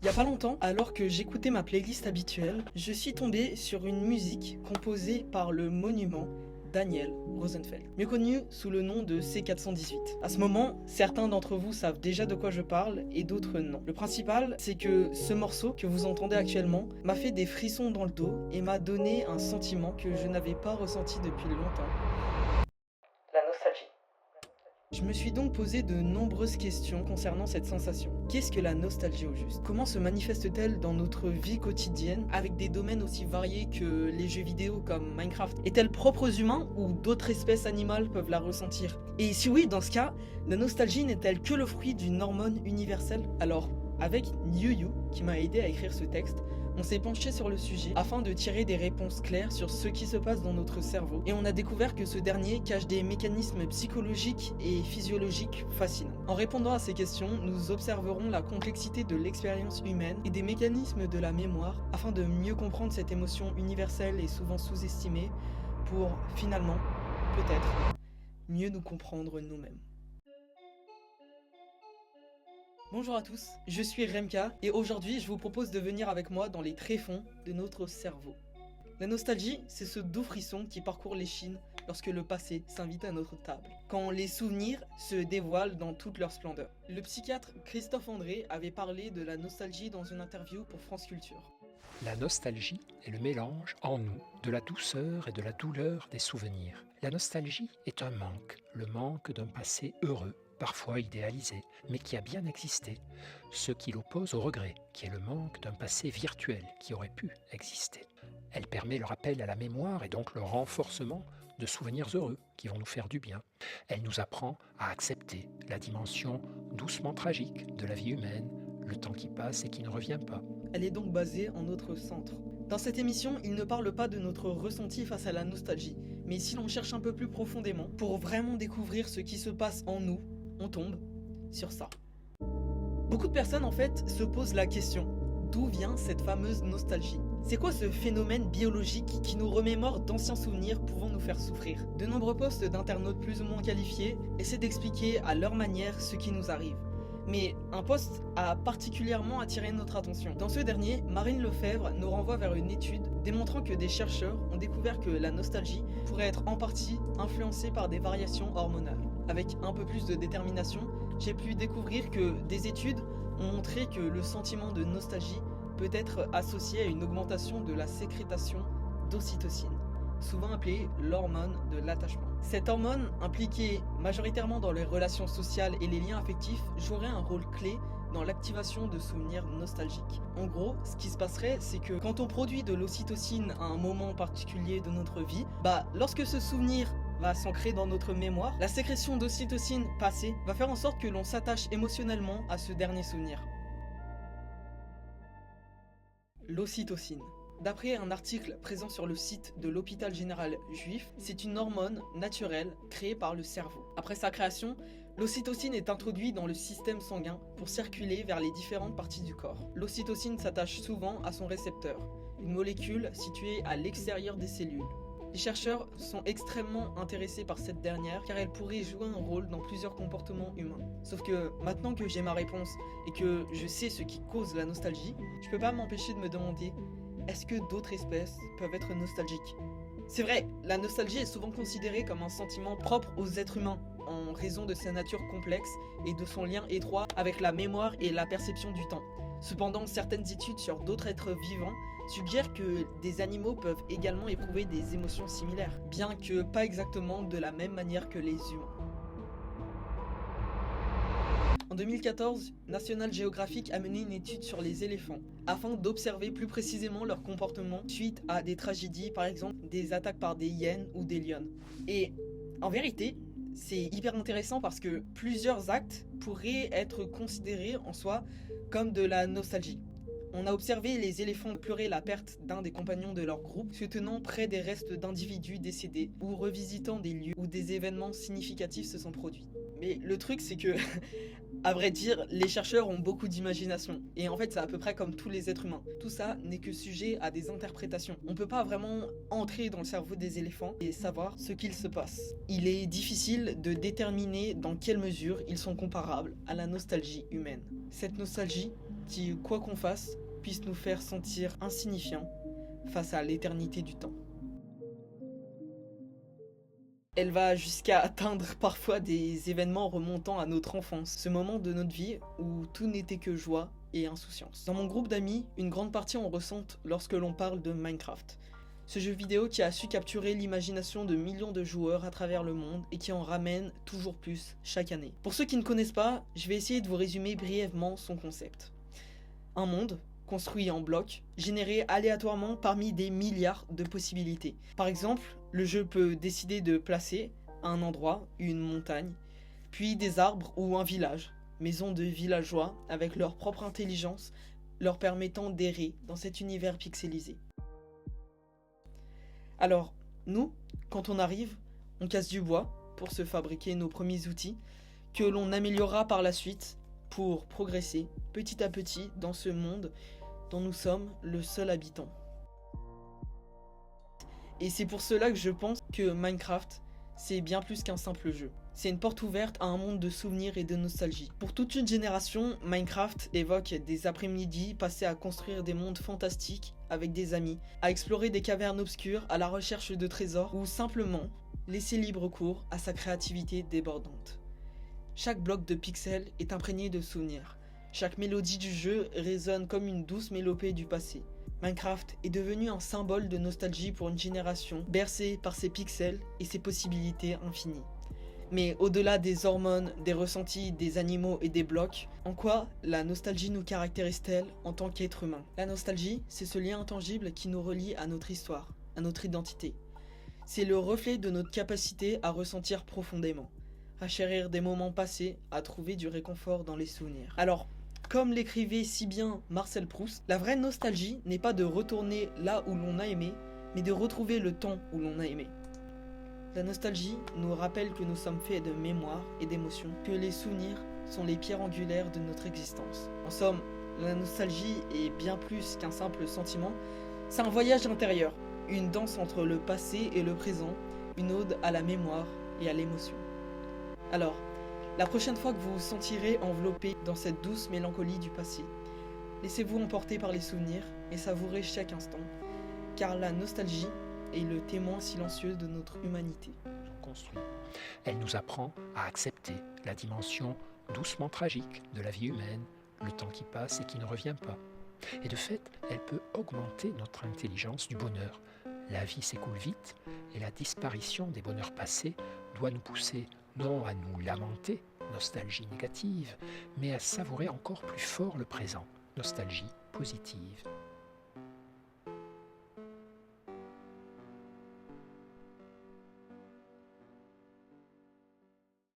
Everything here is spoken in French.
Il y a pas longtemps, alors que j'écoutais ma playlist habituelle, je suis tombé sur une musique composée par le monument Daniel Rosenfeld, mieux connu sous le nom de C418. À ce moment, certains d'entre vous savent déjà de quoi je parle et d'autres non. Le principal, c'est que ce morceau que vous entendez actuellement m'a fait des frissons dans le dos et m'a donné un sentiment que je n'avais pas ressenti depuis longtemps. La nostalgie. Je me suis donc posé de nombreuses questions concernant cette sensation. Qu'est-ce que la nostalgie au juste? Comment se manifeste-t-elle dans notre vie quotidienne avec des domaines aussi variés que les jeux vidéo comme Minecraft? Est-elle propre aux humains ou d'autres espèces animales peuvent la ressentir? Et si oui, dans ce cas, la nostalgie n'est-elle que le fruit d'une hormone universelle? Alors, avec Yu, qui m'a aidé à écrire ce texte, on s'est penché sur le sujet afin de tirer des réponses claires sur ce qui se passe dans notre cerveau et on a découvert que ce dernier cache des mécanismes psychologiques et physiologiques fascinants. En répondant à ces questions, nous observerons la complexité de l'expérience humaine et des mécanismes de la mémoire afin de mieux comprendre cette émotion universelle et souvent sous-estimée pour finalement, peut-être, mieux nous comprendre nous-mêmes. Bonjour à tous, je suis Remka et aujourd'hui je vous propose de venir avec moi dans les tréfonds de notre cerveau. La nostalgie, c'est ce doux frisson qui parcourt l'échine lorsque le passé s'invite à notre table, quand les souvenirs se dévoilent dans toute leur splendeur. Le psychiatre Christophe André avait parlé de la nostalgie dans une interview pour France Culture. La nostalgie est le mélange en nous de la douceur et de la douleur des souvenirs. La nostalgie est un manque, le manque d'un passé heureux, parfois idéalisé, mais qui a bien existé, ce qui l'oppose au regret, qui est le manque d'un passé virtuel qui aurait pu exister. Elle permet le rappel à la mémoire et donc le renforcement de souvenirs heureux qui vont nous faire du bien. Elle nous apprend à accepter la dimension doucement tragique de la vie humaine, le temps qui passe et qui ne revient pas. Elle est donc basée en notre centre. Dans cette émission, il ne parle pas de notre ressenti face à la nostalgie, mais si l'on cherche un peu plus profondément, pour vraiment découvrir ce qui se passe en nous, on tombe sur ça. Beaucoup de personnes en fait se posent la question, d'où vient cette fameuse nostalgie? C'est quoi ce phénomène biologique qui nous remémore d'anciens souvenirs pouvant nous faire souffrir? De nombreux posts d'internautes plus ou moins qualifiés essaient d'expliquer à leur manière ce qui nous arrive. Mais un post a particulièrement attiré notre attention. Dans ce dernier, Marine Lefebvre nous renvoie vers une étude démontrant que des chercheurs ont découvert que la nostalgie pourrait être en partie influencée par des variations hormonales. Avec un peu plus de détermination, j'ai pu découvrir que des études ont montré que le sentiment de nostalgie peut être associé à une augmentation de la sécrétation d'ocytocine, souvent appelée l'hormone de l'attachement. Cette hormone, impliquée majoritairement dans les relations sociales et les liens affectifs, jouerait un rôle clé dans l'activation de souvenirs nostalgiques. En gros, ce qui se passerait, c'est que quand on produit de l'ocytocine à un moment particulier de notre vie, lorsque ce souvenir va s'ancrer dans notre mémoire, la sécrétion d'ocytocine passée va faire en sorte que l'on s'attache émotionnellement à ce dernier souvenir. L'ocytocine. D'après un article présent sur le site de l'hôpital général juif, c'est une hormone naturelle créée par le cerveau. Après sa création, l'ocytocine est introduite dans le système sanguin pour circuler vers les différentes parties du corps. L'ocytocine s'attache souvent à son récepteur, une molécule située à l'extérieur des cellules. Les chercheurs sont extrêmement intéressés par cette dernière car elle pourrait jouer un rôle dans plusieurs comportements humains. Sauf que maintenant que j'ai ma réponse et que je sais ce qui cause la nostalgie, je peux pas m'empêcher de me demander: est-ce que d'autres espèces peuvent être nostalgiques? C'est vrai, la nostalgie est souvent considérée comme un sentiment propre aux êtres humains, en raison de sa nature complexe et de son lien étroit avec la mémoire et la perception du temps. Cependant, certaines études sur d'autres êtres vivants suggèrent que des animaux peuvent également éprouver des émotions similaires, bien que pas exactement de la même manière que les humains. En 2014, National Geographic a mené une étude sur les éléphants, afin d'observer plus précisément leur comportement suite à des tragédies, par exemple des attaques par des hyènes ou des lionnes. Et en vérité, c'est hyper intéressant parce que plusieurs actes pourraient être considérés en soi comme de la nostalgie. On a observé les éléphants pleurer la perte d'un des compagnons de leur groupe, se tenant près des restes d'individus décédés ou revisitant des lieux où des événements significatifs se sont produits. Mais le truc, c'est que, à vrai dire, les chercheurs ont beaucoup d'imagination. Et en fait, c'est à peu près comme tous les êtres humains. Tout ça n'est que sujet à des interprétations. On peut pas vraiment entrer dans le cerveau des éléphants et savoir ce qu'il se passe. Il est difficile de déterminer dans quelle mesure ils sont comparables à la nostalgie humaine. Cette nostalgie, qui, quoi qu'on fasse, puisse nous faire sentir insignifiants face à l'éternité du temps. Elle va jusqu'à atteindre parfois des événements remontant à notre enfance, ce moment de notre vie où tout n'était que joie et insouciance. Dans mon groupe d'amis, une grande partie en ressentent lorsque l'on parle de Minecraft. Ce jeu vidéo qui a su capturer l'imagination de millions de joueurs à travers le monde et qui en ramène toujours plus chaque année. Pour ceux qui ne connaissent pas, je vais essayer de vous résumer brièvement son concept. Un monde construit en blocs, généré aléatoirement parmi des milliards de possibilités. Par exemple, le jeu peut décider de placer à un endroit une montagne, puis des arbres ou un village, maison de villageois avec leur propre intelligence, leur permettant d'errer dans cet univers pixelisé. Alors, nous, quand on arrive, on casse du bois pour se fabriquer nos premiers outils, que l'on améliorera par la suite pour progresser petit à petit dans ce monde dont nous sommes le seul habitant. Et c'est pour cela que je pense que Minecraft, c'est bien plus qu'un simple jeu. C'est une porte ouverte à un monde de souvenirs et de nostalgie. Pour toute une génération, Minecraft évoque des après-midi passés à construire des mondes fantastiques avec des amis, à explorer des cavernes obscures à la recherche de trésors ou simplement laisser libre cours à sa créativité débordante. Chaque bloc de pixels est imprégné de souvenirs. Chaque mélodie du jeu résonne comme une douce mélopée du passé. Minecraft est devenu un symbole de nostalgie pour une génération bercée par ses pixels et ses possibilités infinies. Mais au-delà des hormones, des ressentis, des animaux et des blocs, en quoi la nostalgie nous caractérise-t-elle en tant qu'être humain ? La nostalgie, c'est ce lien intangible qui nous relie à notre histoire, à notre identité. C'est le reflet de notre capacité à ressentir profondément, à chérir des moments passés, à trouver du réconfort dans les souvenirs. Alors, comme l'écrivait si bien Marcel Proust, la vraie nostalgie n'est pas de retourner là où l'on a aimé, mais de retrouver le temps où l'on a aimé. La nostalgie nous rappelle que nous sommes faits de mémoire et d'émotions, que les souvenirs sont les pierres angulaires de notre existence. En somme, la nostalgie est bien plus qu'un simple sentiment, c'est un voyage intérieur, une danse entre le passé et le présent, une ode à la mémoire et à l'émotion. Alors, la prochaine fois que vous vous sentirez enveloppé dans cette douce mélancolie du passé, laissez-vous emporter par les souvenirs et savourez chaque instant, car la nostalgie est le témoin silencieux de notre humanité. Elle nous apprend à accepter la dimension doucement tragique de la vie humaine, le temps qui passe et qui ne revient pas. Et de fait, elle peut augmenter notre intelligence du bonheur. La vie s'écoule vite et la disparition des bonheurs passés doit nous pousser non à nous lamenter, nostalgie négative, mais à savourer encore plus fort le présent, nostalgie positive.